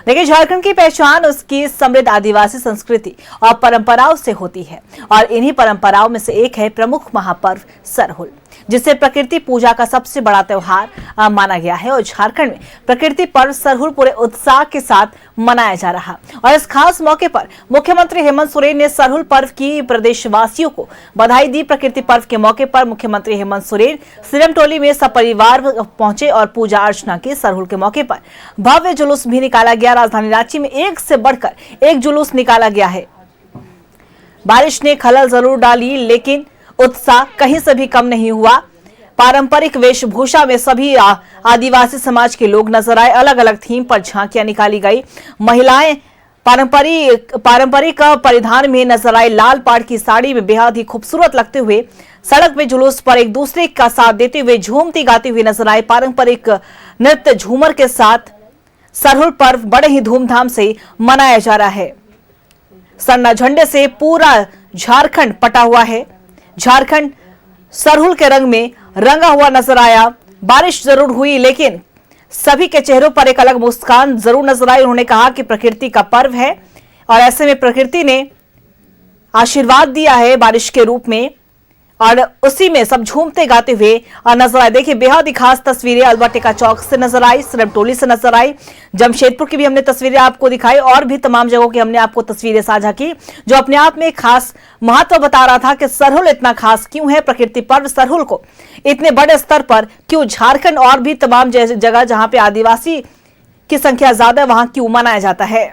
लेकिन झारखंड की पहचान उसकी समृद्ध आदिवासी संस्कृति और परंपराओं से होती है और इन्हीं परंपराओं में से एक है प्रमुख महापर्व सरहुल, जिसे प्रकृति पूजा का सबसे बड़ा त्योहार माना गया है। और झारखंड में प्रकृति पर्व सरहुल पूरे उत्साह के साथ मनाया जा रहा और इस खास मौके पर मुख्यमंत्री हेमंत सोरेन ने सरहुल पर्व की प्रदेशवासियों को बधाई दी। प्रकृति पर्व के मौके पर मुख्यमंत्री हेमंत सोरेन सिरमटोली में सपरिवार पहुंचे और पूजा अर्चना की। सरहुल के मौके पर भव्य जुलूस भी निकाला गया। राजधानी रांची में एक से बढ़कर एक जुलूस निकाला गया है। बारिश ने खलल जरूर डाली, लेकिन उत्साह कहीं से भी कम नहीं हुआ। पारंपरिक वेशभूषा में सभी आदिवासी समाज के लोग नजर आए। अलग अलग थीम पर झांकियां निकाली गई। महिलाएं पारंपरिक परिधान में नजर आए। लाल पाड़ की साड़ी में बेहद ही खूबसूरत लगते हुए सड़क में जुलूस पर एक दूसरे का साथ देते हुए झूमती गाती हुई नजर आए। पारंपरिक नृत्य झूमर के साथ सरहुल पर्व बड़े ही धूमधाम से मनाया जा रहा है। सरना झंडे से पूरा झारखंड पटा हुआ है। झारखंड सरहुल के रंग में रंगा हुआ नजर आया। बारिश जरूर हुई, लेकिन सभी के चेहरों पर एक अलग मुस्कान जरूर नजर आई। उन्होंने कहा कि प्रकृति का पर्व है और ऐसे में प्रकृति ने आशीर्वाद दिया है बारिश के रूप में और उसी में सब झूमते गाते हुए नजर आए। देखिए, बेहद ही खास तस्वीरें अल्बर्टिका चौक से नजर आई, सिरमटोली से नजर आई, जमशेदपुर की भी हमने तस्वीरें आपको दिखाई और भी तमाम जगहों की हमने आपको तस्वीरें साझा की, जो अपने आप में खास महत्व बता रहा था कि सरहुल इतना खास क्यों है। प्रकृति पर्व सरहुल को इतने बड़े स्तर पर क्यों झारखंड और भी तमाम जगह जहां पे आदिवासी की संख्या ज्यादा वहां क्यों मनाया जाता है।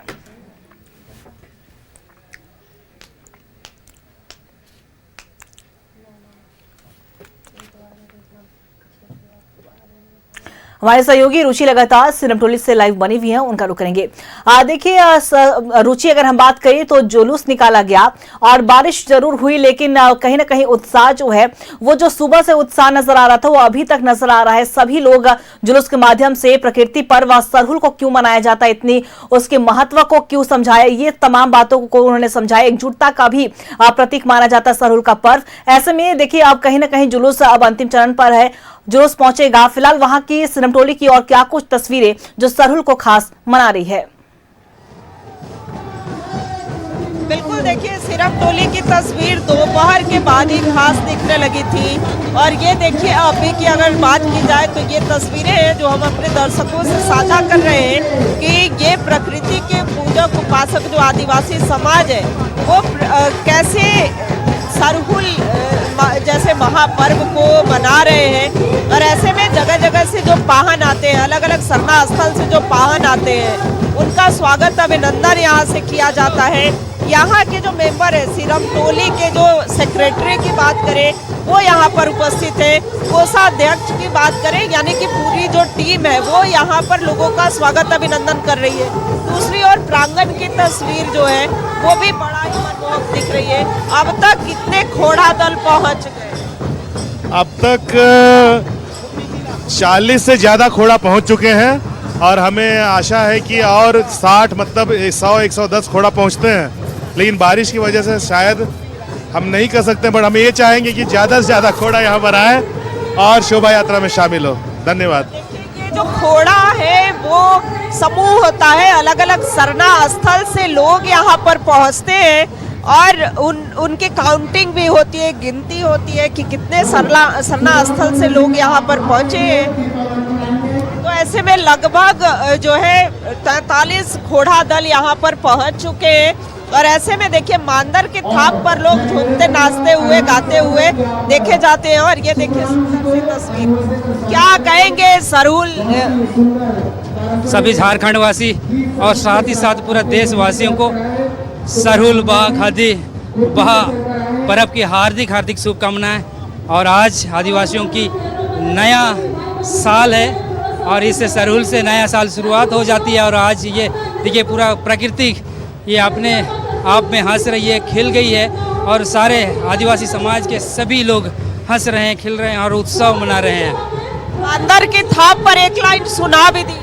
हमारे सहयोगी रुचि लगातार सिरमटोली से लाइव बनी हुई है, उनका रुख करेंगे। देखिए रुचि, अगर हम बात करें तो जुलूस निकाला गया और बारिश जरूर हुई, लेकिन कहीं ना कहीं उत्साह जो है वो जो सुबह से उत्साह नजर आ रहा था वो अभी तक नजर आ रहा है। सभी लोग जुलूस के माध्यम से प्रकृति पर्व सरहुल को क्यों मनाया जाता है, इतनी उसके महत्व को क्यों समझाया, ये तमाम बातों को उन्होंने समझाया। एकजुटता का भी प्रतीक माना जाता है सरहुल का पर्व। ऐसे में देखिए अब कहीं ना कहीं जुलूस अब अंतिम चरण पर है, जुलूस पहुंचेगा। फिलहाल वहां की सिरमटोली की और क्या कुछ तस्वीरें जो सरहुल को खास मना रही है। बिल्कुल, देखिए सिरमटोली की तस्वीर दोपहर के बाद ही खास दिखने लगी थी और ये देखिए अभी की अगर बात की जाए तो ये तस्वीरें हैं जो हम अपने दर्शकों से साझा कर रहे हैं कि ये प्रकृति के पूजक उपासक जो आदिवासी समाज है वो कैसे सरहुल जैसे महापर्व को मना रहे हैं। और ऐसे में जगह जगह से जो पाहन आते हैं, अलग अलग सरना स्थल से जो पाहन आते हैं, उनका स्वागत अभिनंदन यहाँ से किया जाता है। यहाँ के जो मेंबर है सिरमटोली के जो सेक्रेटरी की बात करें वो यहाँ पर उपस्थित है, कोषाध्यक्ष की बात करें यानी कि पूरी जो टीम है वो यहाँ पर लोगों का स्वागत अभिनंदन कर रही है। दूसरी ओर प्रांगण की तस्वीर जो है वो भी बड़ा ही मनमोहक दिख रही है। अब तक कितने घोड़ा दल पहुँच गए? अब तक 40 से ज़्यादा घोड़ा पहुँच चुके हैं और हमें आशा है कि और 60 मतलब 100-110 घोड़ा पहुँचते हैं, लेकिन बारिश की वजह से शायद हम नहीं कर सकते। बट हम ये चाहेंगे कि ज़्यादा से ज़्यादा घोड़ा यहाँ पर आए और शोभा यात्रा में शामिल हो। धन्यवाद। ये जो घोड़ा है वो समूह होता है, अलग अलग सरना स्थल से लोग यहाँ पर पहुँचते हैं और उनकी काउंटिंग भी होती है, गिनती होती है कि कितने सरना स्थल से लोग यहाँ पर पहुँचे हैं। तो ऐसे में लगभग जो है 43 घोड़ा दल यहाँ पर पहुँच चुके हैं और ऐसे में देखिए मांदर के थाप पर लोग झूमते नाचते हुए गाते हुए देखे जाते हैं। और ये देखिए सुंदर सी तस्वीर, क्या कहेंगे सरहुल सभी झारखंड वासी और साथ ही साथ पूरा देशवासियों को सरहुल खादी पर्व की हार्दिक हार्दिक शुभकामनाएं। और आज आदिवासियों की नया साल है और इससे सरहुल से नया साल शुरुआत हो जाती है। और आज ये देखिए पूरा प्रकृति ये अपने आप में हंस रही है, खिल गई है और सारे आदिवासी समाज के सभी लोग हंस रहे हैं, खिल रहे हैं और उत्सव मना रहे हैं। अंदर की थाप पर एक लाइन सुना भी दी।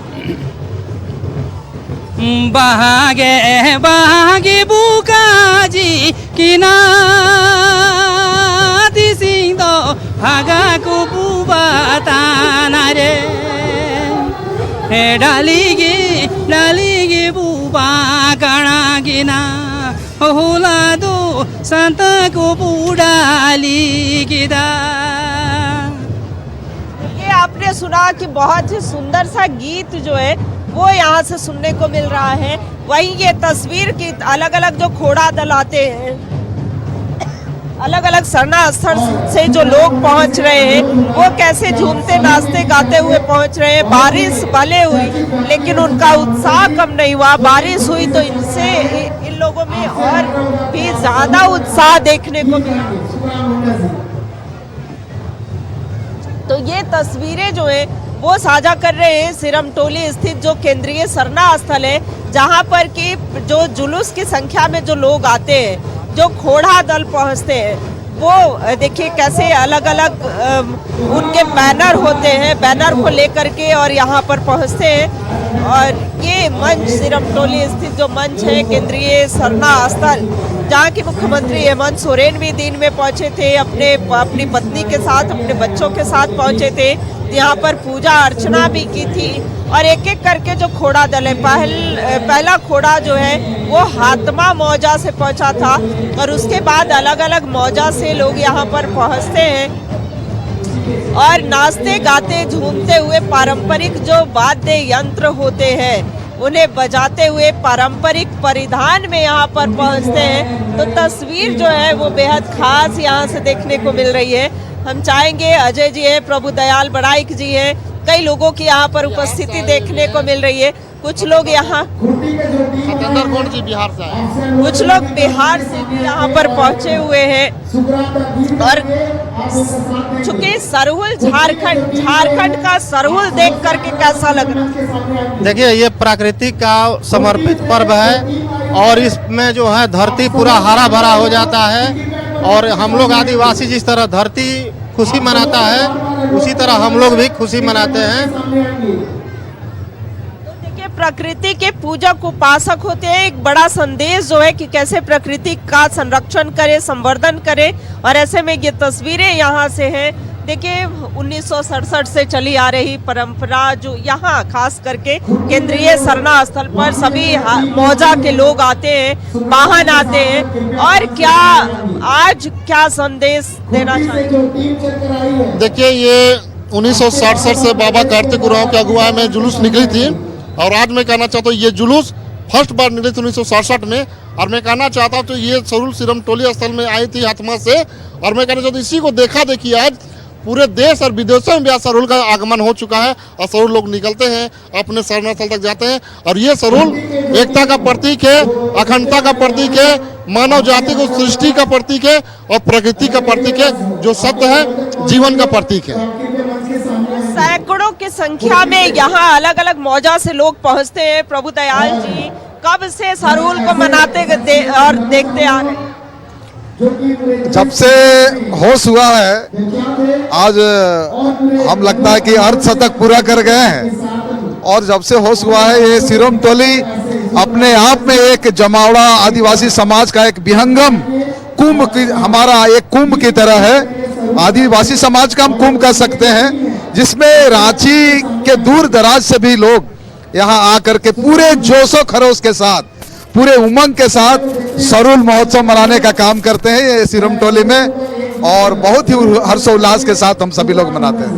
बहागे बहागे बुकाजी किना दिसिंदो भागा को बुबाताना रे डालीगी बुबा गणागिना होला दो संत को बुडाली गिदा। ये आपने सुना कि बहुत ही सुंदर सा गीत जो है वो यहाँ से सुनने को मिल रहा है। वहीं ये तस्वीर की अलग अलग जो खोड़ा दल आते हैं, अलग अलग सरना स्थल से जो लोग पहुंच रहे हैं वो कैसे झूमते नाचते गाते हुए पहुंच रहे हैं। बारिश भले हुई लेकिन उनका उत्साह कम नहीं हुआ। बारिश हुई तो इनसे इन लोगों में और भी ज्यादा उत्साह देखने को मिला। तो ये तस्वीरें जो है वो साझा कर रहे हैं सिरमटोली स्थित जो केंद्रीय सरना स्थल है, जहां पर कि जो जुलूस की संख्या में जो लोग आते हैं, जो खोड़ा दल पहुंचते हैं, वो देखिए कैसे अलग अलग उनके बैनर होते हैं, बैनर को लेकर के और यहाँ पर पहुंचते हैं। और ये मंच सिरमटोली स्थित जो मंच है केंद्रीय सरना स्थल, जहाँ की मुख्यमंत्री हेमंत सोरेन भी दिन में पहुंचे थे, अपनी पत्नी के साथ अपने बच्चों के साथ पहुंचे थे। यहाँ पर पूजा अर्चना भी की थी और एक एक करके जो खोड़ा दल है, पहला खोड़ा जो है वो हातमा मौजा से पहुंचा था और उसके बाद अलग अलग मौजा से लोग यहाँ पर पहुंचते हैं और नाचते गाते झूमते हुए पारंपरिक जो वाद्य यंत्र होते हैं उन्हें बजाते हुए पारंपरिक परिधान में यहाँ पर पहुंचते हैं। तो तस्वीर जो है वो बेहद खास यहाँ से देखने को मिल रही है। हम चाहेंगे अजय जी है, प्रभु दयाल बड़ाइक जी है, कई लोगों की यहाँ पर उपस्थिति देखने को मिल रही है। कुछ लोग यहाँ बिहार से आए, कुछ लोग बिहार से भी यहाँ पर पहुंचे हुए हैं। और चूंकि सरहुल झारखंड का सरहुल देख करके कैसा लग रहा है? देखिए ये प्राकृतिक का समर्पित पर्व है और इसमें जो है धरती पूरा हरा भरा हो जाता है और हम लोग आदिवासी जिस तरह धरती खुशी मनाता है उसी तरह हम लोग भी खुशी मनाते हैं। प्रकृति के पूजक उपासक होते हैं। एक बड़ा संदेश जो है कि कैसे प्रकृति का संरक्षण करें, संवर्धन करें। और ऐसे में ये तस्वीरें यहाँ से हैं। देखिए 1967 से चली आ रही परंपरा जो यहाँ खास करके केंद्रीय सरना स्थल पर सभी मौजा के लोग आते हैं, वाहन आते हैं। और क्या आज क्या संदेश देना चाहेंगे? देखिए ये 1967 से बाबा कार्तिक उरांव की अगुवाई में जुलूस निकली थी और आज मैं कहना चाहता हूँ ये जुलूस फर्स्ट बार निकली थी 1967 में। और मैं कहना चाहता हूँ तो ये सरहुल सिरमटोली स्थल में आई थी हातमा से और मैं कहना चाहता हूँ इसी को देखा देखी आज पूरे देश और विदेशों में भी आज सरहुल का आगमन हो चुका है और सरहुल लोग निकलते हैं अपने सरना स्थल तक जाते हैं। और ये सरहुल एकता का प्रतीक है, अखंडता का प्रतीक है, मानव जाति को सृष्टि का प्रतीक है और प्रकृति का प्रतीक है, जो सत्य है, जीवन का प्रतीक है। सैकड़ों की संख्या में यहाँ अलग अलग मौजा से लोग पहुँचते हैं। प्रभु दयाल जी कब से सरहुल को मनाते और देखते आ रहे हैं? जब से होश हुआ है आज हम लगता है कि अर्धशतक पूरा कर गए हैं। और जब से होश हुआ है ये सिरमटोली अपने आप में एक जमावड़ा आदिवासी समाज का एक विहंगम कुंभ की, हमारा एक कुंभ की तरह है। आदिवासी समाज का हम कुंभ कर सकते हैं जिसमें रांची के दूर दराज से भी लोग यहाँ आकर के पूरे जोशो खरोश के साथ, पूरे उमंग के साथ सरहुल महोत्सव मनाने का काम करते हैं ये सिरमटोली में और बहुत ही हर्षोल्लास के साथ हम सभी लोग मनाते हैं।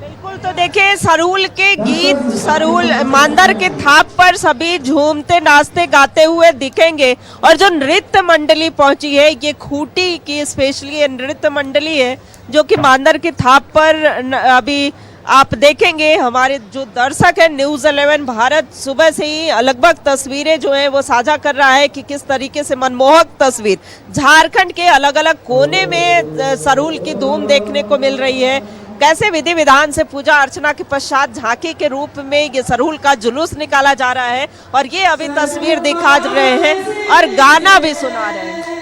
बिल्कुल, तो देखिए सरहुल के गीत, सरहुल मांदर के थाप पर सभी झूमते नाचते गाते हुए दिखेंगे। और जो नृत्य मंडली पहुंची है ये खूंटी की स्पेशली नृत्य मंडली है जो कि मांदर के थाप पर अभी आप देखेंगे। हमारे जो दर्शक है न्यूज़ 11 भारत सुबह से ही लगभग तस्वीरें जो है वो साझा कर रहा है कि किस तरीके से मनमोहक तस्वीर झारखंड के अलग अलग कोने में सरहुल की धूम देखने को मिल रही है। कैसे विधि विधान से पूजा अर्चना के पश्चात झांकी के रूप में ये सरहुल का जुलूस निकाला जा रहा है और ये अभी तस्वीर दिखा रहे हैं और गाना भी सुना रहे हैं।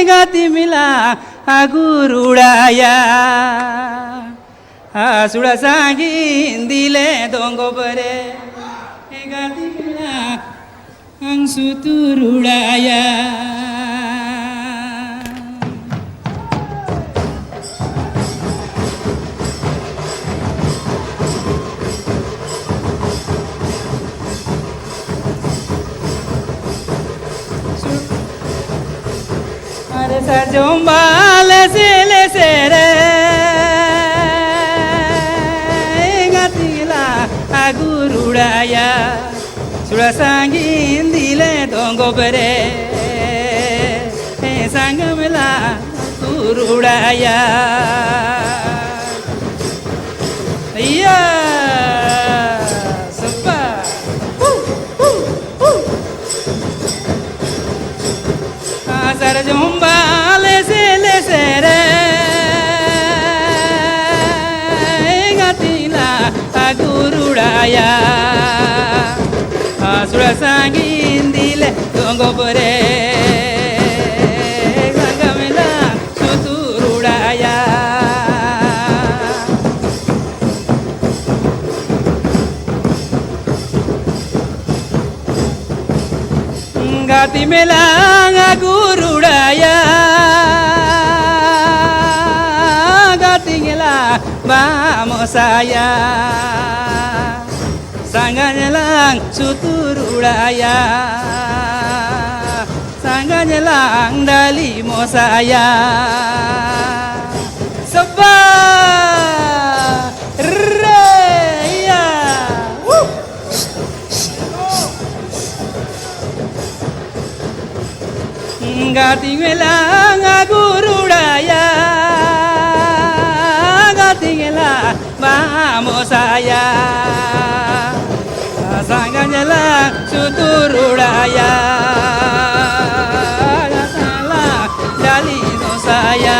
गाती मिला गुरुड़ाया सुड़ा सांगी दिले दोंगो बरे गाती मिला Anshu तुरुड़ाया। Sajombal sele sere gatila agurudaya surasangin dile dongo bere sangamela gurudaya iya supa Sajombal sele sere gatila agurudaya surasangin dile dongo bere sangamela suturudaya gati melang agurudaya gati ngela vamos saya sanganyelang suturudaya sanganyelang dali mo saya seba reya gati melang agurudaya gati ngela vamos saya sanganyelang suturudaya salah dali no saya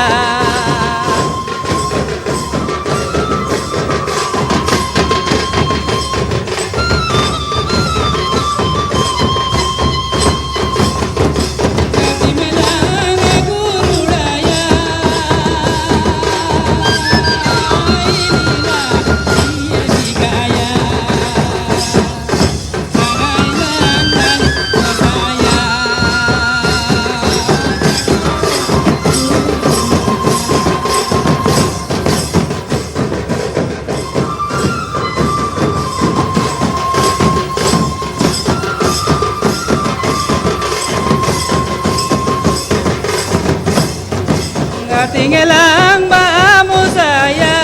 tinggalang bamu saya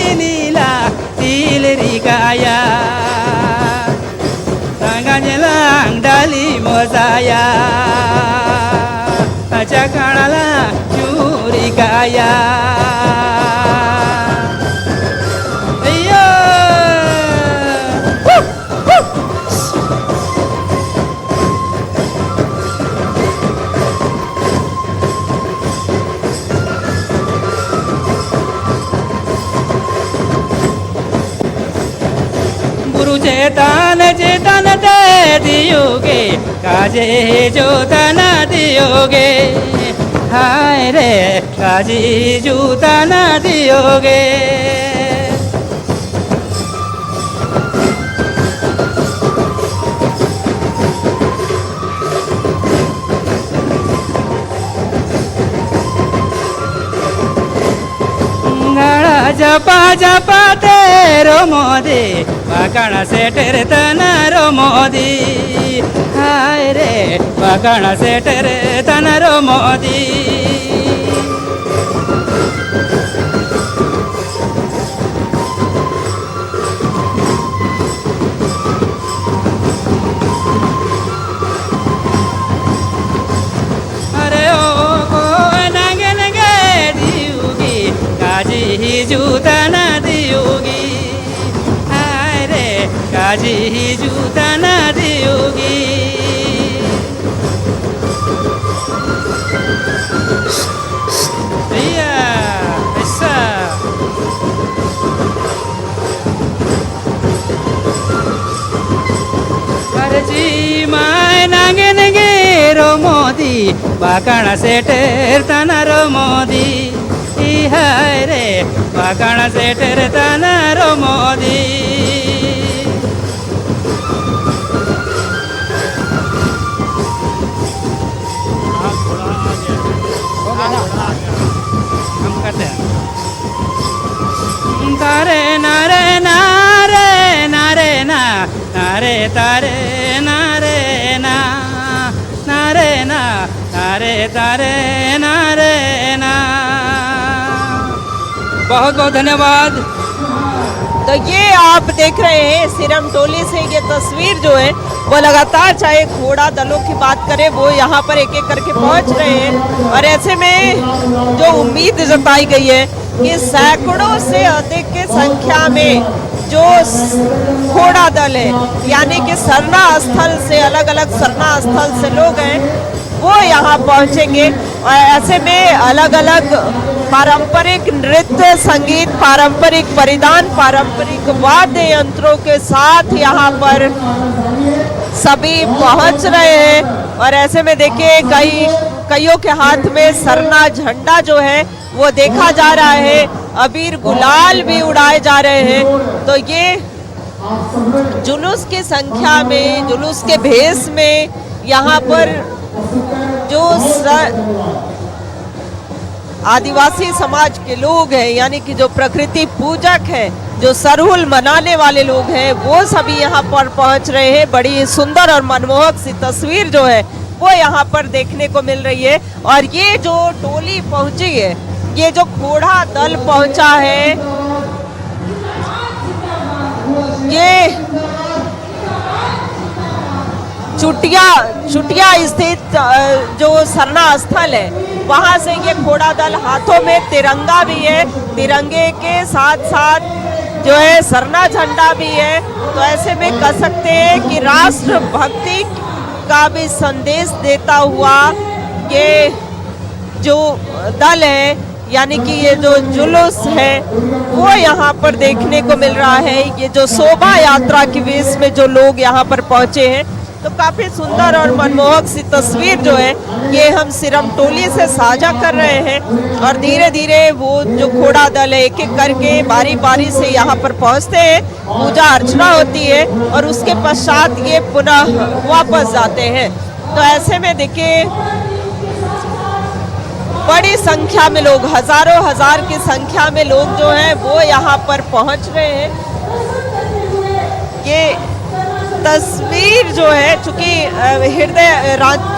inilah dilirikaya tangannya lang dalimo saya cakaralah curi kaya चेतन चेतन दे दियोगे काजे जोता न दियोगे हाय रे काजी जूता न दियोगे जपा जपा तेरो मोदी बाकाना से तेरे तनारो मोदी हाय रे बाकाना से तेरे तनारो मोदी अरे ओ को नंगे नंगे दियोगी काजी ही जूता न दियोगी हाय रे काजी ही जूता न दियोगी भैया ऐसा जी माय नंगे नंगे रो मोदी बाकाना से टेर तना रो मोदी हाय रे बाकाना से टेर तना रो मोदी हम करते हैं तारे नारे नारे नारे ना नारे तारे नारे ना नारे ना तारे ना रे ना। बहुत बहुत धन्यवाद। तो ये आप देख रहे हैं सिरम टोली से ये तस्वीर जो है वो लगातार, चाहे घोड़ा दलों की बात करें, वो यहाँ पर एक एक करके पहुँच रहे हैं। और ऐसे में जो उम्मीद जताई गई है कि सैकड़ों से अधिक की संख्या में जो घोड़ा दल है, यानी कि सरना स्थल से, अलग अलग सरना स्थल से लोग हैं, वो यहाँ पहुँचेंगे। और ऐसे में अलग अलग पारंपरिक नृत्य, संगीत, पारंपरिक परिधान, पारंपरिक वाद्य यंत्रों के साथ यहाँ पर सभी पहुँच रहे हैं। और ऐसे में देखिए कईयों के हाथ में सरना झंडा जो है वो देखा जा रहा है, अबीर गुलाल भी उड़ाए जा रहे हैं। तो ये जुलूस की संख्या में, जुलूस के भेष में यहाँ पर जो आदिवासी समाज के लोग हैं, यानी कि जो प्रकृति पूजक हैं, जो सरहुल मनाने वाले लोग हैं, वो सभी यहाँ पर पहुँच रहे हैं। बड़ी सुंदर और मनमोहक सी तस्वीर जो है वो यहाँ पर देखने को मिल रही है। और ये जो टोली पहुँची है, ये जो घोड़ा दल पहुँचा है, ये चुटिया स्थित जो सरना स्थल है, वहाँ से ये घोड़ा दल, हाथों में तिरंगा भी है, तिरंगे के साथ साथ जो है सरना झंडा भी है। तो ऐसे में कह सकते हैं कि राष्ट्र भक्ति का भी संदेश देता हुआ ये जो दल है, यानी कि ये जो जुलूस है वो यहाँ पर देखने को मिल रहा है। ये जो शोभा यात्रा की वेश में जो लोग यहाँ पर पहुँचे हैं, तो काफ़ी सुंदर और मनमोहक सी तस्वीर जो है ये हम सिरम टोली से साझा कर रहे हैं। और धीरे धीरे वो जो घोड़ा दल है एक एक करके बारी बारी से यहाँ पर पहुँचते हैं, पूजा अर्चना होती है और उसके पश्चात ये पुनः वापस जाते हैं। तो ऐसे में देखिए बड़ी संख्या में लोग, हजारों हजार की संख्या में लोग जो हैं वो यहाँ पर पहुँच रहे हैं। ये तस्वीर जो है, चूंकि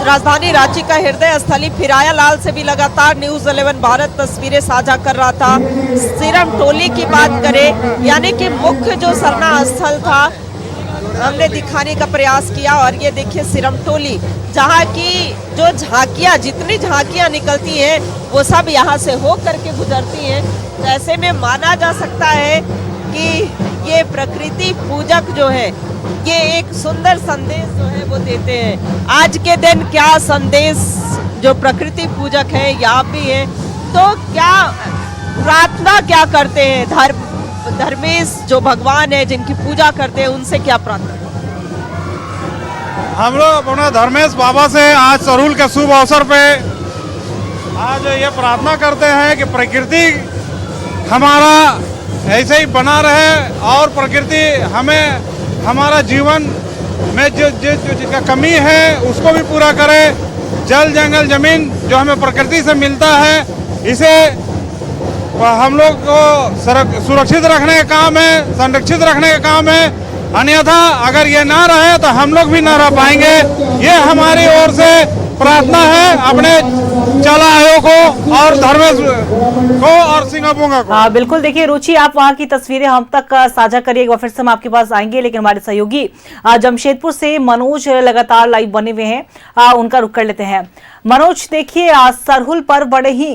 राजधानी रांची का हृदय स्थली फिराया लाल से भी लगातार न्यूज़ 11 भारत तस्वीरें साझा कर रहा था। सिरम टोली की बात करें, यानी कि मुख्य जो सरना स्थल था, हमने दिखाने का प्रयास किया। और ये देखिए सिरम टोली, जहाँ की जो झांकियाँ, जितनी झांकियाँ निकलती हैं वो सब यहाँ से हो करके गुजरती हैं। तो ऐसे में माना जा सकता है कि ये प्रकृति पूजक जो है ये एक सुंदर संदेश जो है वो देते हैं। आज के दिन क्या संदेश जो प्रकृति पूजक है यहाँ भी है, तो क्या प्रार्थना क्या करते हैं धर्मेश जो भगवान है जिनकी पूजा करते हैं, उनसे क्या प्रार्थना? हम लोग अपना धर्मेश बाबा से आज सरहुल के शुभ अवसर पे आज ये प्रार्थना करते हैं कि प्रकृति हमारा ऐसे ही बना रहे और प्रकृति हमें हमारा जीवन में जो कमी है उसको भी पूरा करे। जल जंगल जमीन जो हमें प्रकृति से मिलता है, इसे हम लोग को सुरक्षित रखने का काम है, संरक्षित रखने का काम है। अन्यथा अगर ये ना रहे तो हम लोग भी ना रह पाएंगे। ये हमारी ओर से प्रार्थना है अपने चला आयोग को और धर्मेश को और सिंगापुंगा को। हाँ बिल्कुल, देखिए रुचि, आप वहाँ की तस्वीरें हम तक साझा करिए, एक बार फिर से हम आपके पास आएंगे। लेकिन हमारे सहयोगी जमशेदपुर से मनोज लगातार लाइव बने हुए हैं, उनका रुख कर लेते हैं। मनोज, देखिए सरहुल पर्व बड़े ही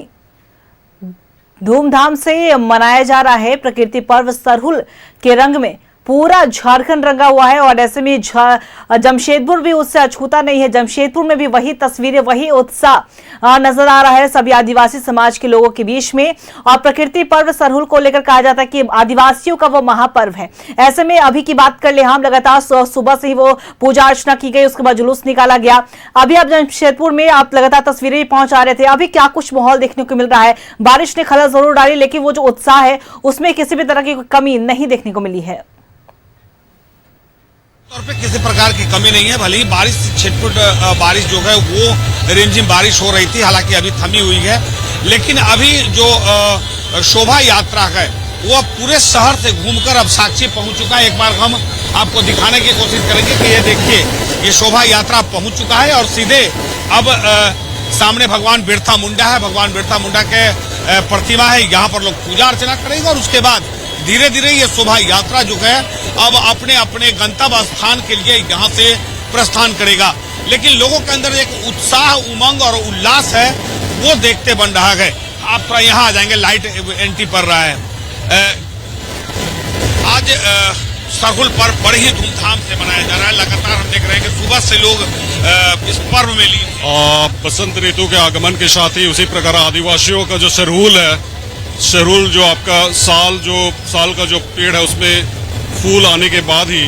धूमधाम से मनाया जा रहा है। प्रकृति पर्व सरहुल के रंग में पूरा झारखंड रंगा हुआ है और ऐसे में जमशेदपुर भी उससे अछूता नहीं है। जमशेदपुर में भी वही तस्वीरें, वही उत्साह नजर आ रहा है सभी आदिवासी समाज के लोगों के बीच में। और प्रकृति पर्व सरहुल को लेकर कहा जाता है कि आदिवासियों का वो महापर्व है। ऐसे में अभी की बात कर ले हम, लगातार सुबह से ही वो पूजा अर्चना की गई, उसके बाद जुलूस निकाला गया। अभी आप जमशेदपुर में आप लगातार तस्वीरें पहुंचा रहे थे, अभी क्या कुछ माहौल देखने को मिल रहा है? बारिश ने खलल जरूर डाली, लेकिन वो जो उत्साह है उसमें किसी भी तरह की कमी नहीं देखने को मिली है। तौर पे किसी प्रकार की कमी नहीं है। भले ही बारिश छिटपुट बारिश जो है वो रिमझिम बारिश हो रही थी, हालांकि अभी थमी हुई है, लेकिन अभी जो शोभा यात्रा है वो अब पूरे शहर से घूमकर अब साक्षी पहुंच चुका है। एक बार हम आपको दिखाने की कोशिश करेंगे कि ये देखिए, ये शोभा यात्रा पहुंच चुका है और सीधे अब सामने भगवान बिरसा मुंडा है, भगवान बिरसा मुंडा के प्रतिमा है। यहाँ पर लोग पूजा अर्चना करेंगे और उसके बाद धीरे धीरे ये शोभा यात्रा जो है अब अपने अपने गंतव्य स्थान के लिए यहाँ से प्रस्थान करेगा। लेकिन लोगों के अंदर एक उत्साह, उमंग और उल्लास है, वो देखते बन रहा है। आप यहाँ आ जाएंगे, लाइट एंट्री पड़ रहा है। आज सरहुल पर्व बड़े ही धूमधाम से मनाया जा रहा है। लगातार हम देख रहे हैं कि सुबह से लोग इस पर्व में लीन। बसंत ऋतु के आगमन के साथ ही उसी प्रकार आदिवासियों का जो सरहुल है, सरहुल जो आपका साल का जो पेड़ है उसमें फूल आने के बाद ही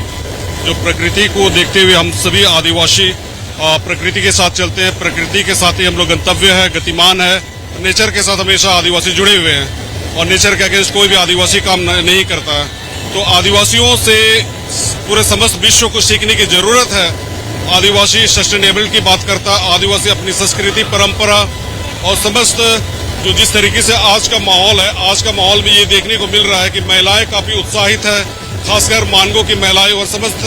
जो प्रकृति को देखते हुए हम सभी आदिवासी प्रकृति के साथ चलते हैं। प्रकृति के साथ ही हम लोग गंतव्य है, गतिमान है। नेचर के साथ हमेशा आदिवासी जुड़े हुए हैं और नेचर के अगेंस्ट कोई भी आदिवासी काम नहीं करता है। तो आदिवासियों से पूरे समस्त विश्व को सीखने की जरूरत है। आदिवासी सस्टेनेबल की बात करता है, आदिवासी अपनी संस्कृति, परंपरा और समस्त जो जिस तरीके से आज का माहौल है, आज का माहौल में ये देखने को मिल रहा है कि महिलाएं काफी उत्साहित है, खासकर मानगो की महिलाएं और समस्त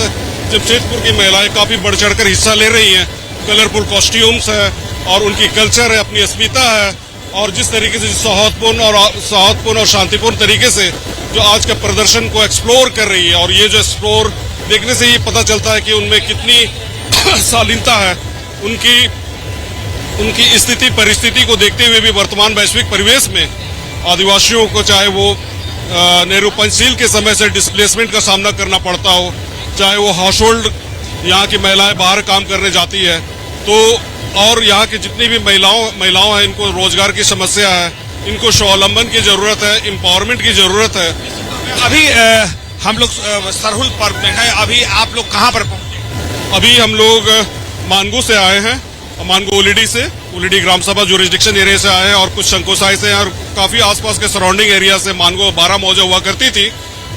जमशेदपुर की महिलाएं काफी बढ़ चढ़कर हिस्सा ले रही हैं। कलरफुल कॉस्ट्यूम्स है और उनकी कल्चर है, अपनी अस्मिता है और जिस तरीके से सौहार्दपूर्ण और शांतिपूर्ण तरीके से जो आज का प्रदर्शन को एक्सप्लोर कर रही है। और ये जो एक्सप्लोर देखने से ये पता चलता है कि उनमें कितनी शालीनता है। उनकी स्थिति परिस्थिति को देखते हुए भी वर्तमान वैश्विक परिवेश में आदिवासियों को चाहे वो नेहरू पंचशील के समय से डिस्प्लेसमेंट का सामना करना पड़ता हो, चाहे वो हाउस होल्ड यहाँ की महिलाएं बाहर काम करने जाती है तो, और यहाँ की जितनी भी महिलाओं हैं, इनको रोजगार की समस्या है, इनको स्वावलंबन की जरूरत है, एम्पावरमेंट की जरूरत है। अभी हम लोग सरहुल पर्व में हैं। अभी आप लोग कहाँ पर पहुंचे? अभी हम लोग मानगो से आए हैं, मानगो उलिडी से, उलिडी ग्राम सभा जुरिस्डिक्शन एरिया से आए हैं और कुछ शंकोसाई से हैं और काफी आसपास के सराउंडिंग एरिया से। मानगो 12 मौजा हुआ करती थी,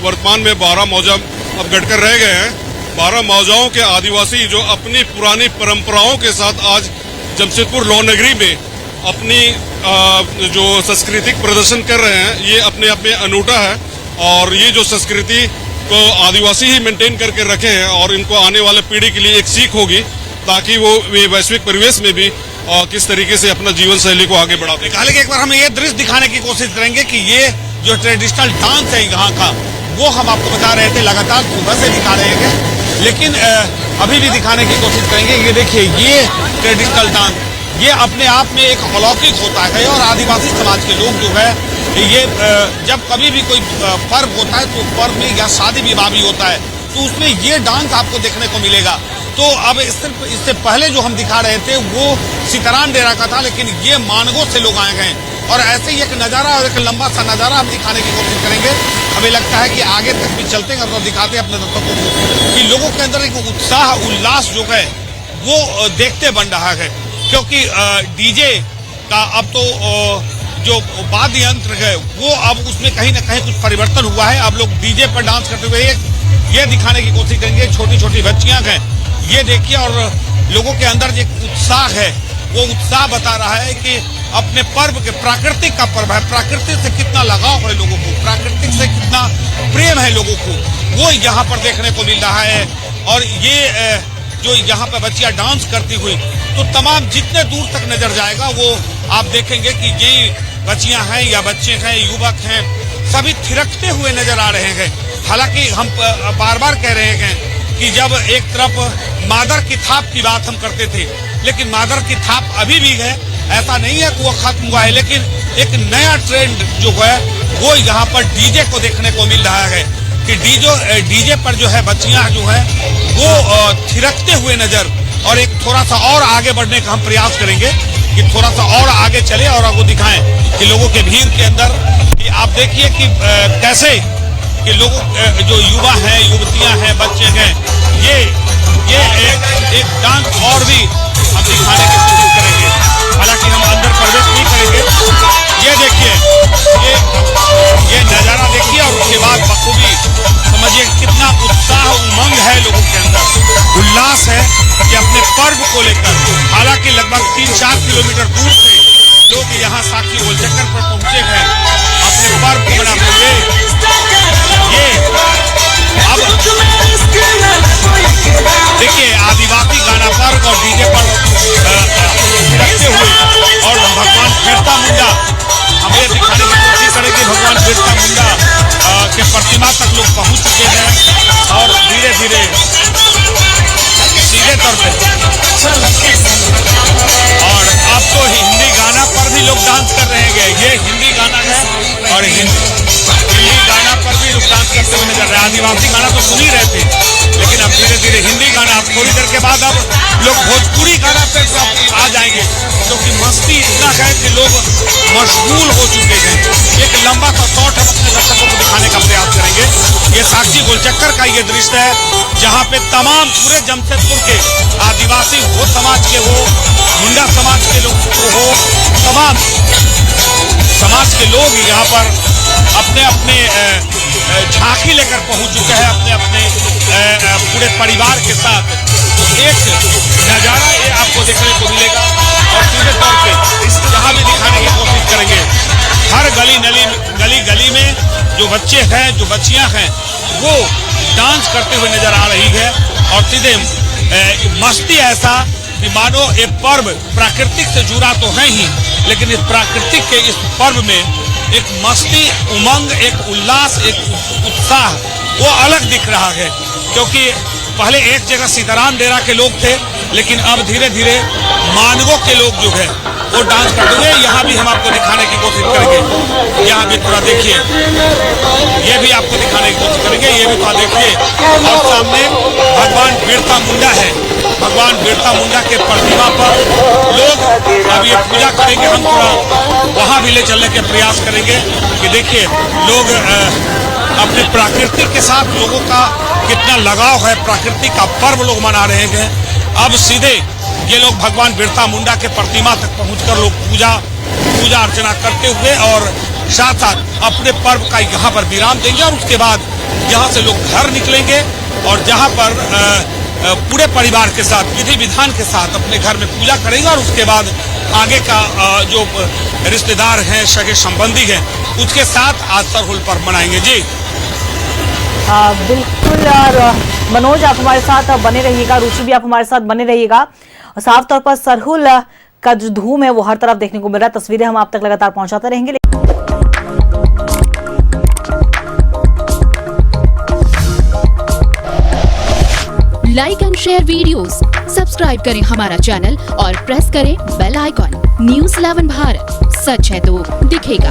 वर्तमान में 12 मौजा अब घटकर रह गए हैं। 12 मौजाओं के आदिवासी जो अपनी पुरानी परंपराओं के साथ आज जमशेदपुर लौ नगरी में अपनी जो सांस्कृतिक प्रदर्शन कर रहे हैं, ये अपने आप में अनूठा है और ये जो संस्कृति को आदिवासी ही मेंटेन करके रखे हैं और इनको आने वाले पीढ़ी के लिए एक सीख होगी ताकि वो वैश्विक परिवेश में भी किस तरीके से अपना जीवन शैली को आगे बढ़ाते हैं। हालांकि एक बार हम ये दृश्य दिखाने की कोशिश करेंगे कि ये जो ट्रेडिशनल डांस है यहाँ का, वो हम आपको बता रहे थे, लगातार सुबह से दिखा रहे हैं, लेकिन अभी भी दिखाने की कोशिश करेंगे। ये देखिए, ये ट्रेडिशनल डांस, ये अपने आप में एक अलौकिक होता है और आदिवासी समाज के लोग जो है ये जब कभी भी कोई पर्व होता है तो पर्व में या शादी विवाह भी होता है तो उसमें ये डांस आपको देखने को मिलेगा। तो अब इससे पहले जो हम दिखा रहे थे वो सीताराम डेरा का था, लेकिन ये मानगो से लोग आए हैं और ऐसे ही एक नज़ारा और एक लंबा सा नज़ारा हम दिखाने की कोशिश करेंगे। हमें लगता है कि आगे तक भी चलते हैं तो दिखाते हैं अपने दर्शकों को कि लोगों के अंदर एक उत्साह, उल्लास जो है वो देखते बन रहा है। क्योंकि डीजे का अब तो जो वाद्य यंत्र है वो अब उसमें कहीं ना कहीं कुछ परिवर्तन हुआ है। अब लोग डीजे पर डांस करते हुए ये दिखाने की कोशिश करेंगे। छोटी छोटी बच्चियां हैं, ये देखिए, और लोगों के अंदर जो उत्साह है वो उत्साह बता रहा है कि अपने पर्व के, प्राकृतिक का पर्व है, प्राकृतिक से कितना लगाव है लोगों को, प्राकृतिक से कितना प्रेम है लोगों को, वो यहाँ पर देखने को मिल रहा है। और ये जो यहाँ पर बच्चियां डांस करती हुई, तो तमाम जितने दूर तक नजर जाएगा वो आप देखेंगे कि ये बच्चियां हैं या बच्चे हैं, युवक हैं, सभी थिरकते हुए नजर आ रहे हैं। हालांकि हम बार बार कह रहे हैं कि जब एक तरफ मादर की थाप की बात हम करते थे, लेकिन मादर की थाप अभी भी है, ऐसा नहीं है कि वो खत्म हुआ है, लेकिन एक नया ट्रेंड जो है वो यहाँ पर डीजे को देखने को मिल रहा है कि डीजे पर जो है बच्चियां जो है वो थिरकते हुए नजर, और एक थोड़ा सा और आगे बढ़ने का हम प्रयास करेंगे कि थोड़ा सा और आगे चले और आपको दिखाएं कि लोगों के भीड़ के अंदर कि आप देखिए कि कैसे कि लोगों जो युवा हैं, युवतियां हैं, बच्चे हैं, ये एक डांस और भी हम दिखाने की कोशिश करेंगे। हालांकि हम अंदर प्रवेश नहीं करेंगे। ये देखिए, ये नजारा देखिए और उसके बाद बखूबी समझिए कितना उत्साह, उमंग है लोगों के अंदर, उल्लास है कि अपने पर्व को लेकर। हालांकि लगभग 3-4 किलोमीटर दूर से लोग यहाँ साखी गोलचक्कर पर पहुंचे हैं अपने पर्व को मनाते हुए। ये अब देखिए, आदिवासी गाना पर और डीजे पर थिरकते हुए बिरसा मुंडा के प्रतिमा तक लोग पहुंच चुके हैं और धीरे धीरे सीधे तौर पे और अब तो हिंदी गाना पर भी लोग डांस कर रहे हैं। ये हिंदी गाना है और हिंदी गाना पर भी लोग डांस करते हुए नजर रहे। आदिवासी गाना तो सुन ही रहे थे, लेकिन अब धीरे धीरे हिंदी गाना, अब थोड़ी देर के बाद अब लोग भोजपुरी गाना पे आ जाएंगे, क्योंकि मस्ती इतना है कि लोग मशगूल हो चुके हैं। एक लंबा सा शॉट हम अपने दर्शकों को दिखाने का प्रयास करेंगे। ये साक्षी गोलचक्कर का ये दृश्य है, जहाँ पे तमाम पूरे जमशेदपुर के आदिवासी हो समाज के हो, मुंडा समाज के लोग हो, तमाम समाज के लोग यहाँ पर अपने अपने झांकी लेकर पहुंच चुके हैं, अपने अपने पूरे परिवार के साथ। एक नजारा ये आपको देखने को मिलेगा और सीधे तौर पे यहाँ भी दिखाने की कोशिश करेंगे। हर गली गली में जो बच्चे हैं, जो बच्चियां हैं, वो डांस करते हुए नजर आ रही है और सीधे मस्ती ऐसा कि मानो एक पर्व प्राकृतिक से जुड़ा तो है ही, लेकिन इस प्राकृतिक के इस पर्व में एक मस्ती, उमंग, एक उल्लास, एक उत्साह वो अलग दिख रहा है। क्योंकि पहले एक जगह सीताराम डेरा के लोग थे, लेकिन अब धीरे धीरे मानवों के लोग जो है वो डांस करते हुए यहाँ भी हम आपको दिखाने की कोशिश करेंगे। यहाँ भी थोड़ा देखिए, ये भी आपको दिखाने की कोशिश करेंगे। ये भी थोड़ा देखिए और सामने भगवान बिरसा मुंडा है। भगवान बिरसा मुंडा के प्रतिमा पर लोग अब ये पूजा करेंगे। हम थोड़ा वहाँ भी ले चलने के प्रयास करेंगे कि देखिए लोग अपने प्राकृतिक के साथ लोगों का कितना लगाव है, प्राकृतिक का पर्व लोग मना रहे हैं। अब सीधे ये लोग भगवान बिरसा मुंडा के प्रतिमा तक पहुंचकर लोग पूजा अर्चना करते हुए और साथ साथ अपने पर्व का यहाँ पर विराम देंगे और उसके बाद यहाँ से लोग घर निकलेंगे और जहाँ पर पूरे परिवार के साथ, विधि विधान के साथ अपने घर में पूजा करेंगे और उसके बाद आगे का जो रिश्तेदार हैं, सगे संबंधी हैं, उसके साथ आज सरहुल पर्व मनाएंगे। जी बिल्कुल। और मनोज आप हमारे साथ बने रहिएगा, रुचि भी आप हमारे साथ बने रहिएगा। साफ तौर पर सरहुल का जो धूम है वो हर तरफ देखने को मिल रहा है। तस्वीरें हम आप तक लगातार पहुंचाते रहेंगे। Like and share videos, subscribe करें हमारा चैनल और प्रेस करें बेल आइकॉन। न्यूज़ 11 भारत, सच है तो दिखेगा।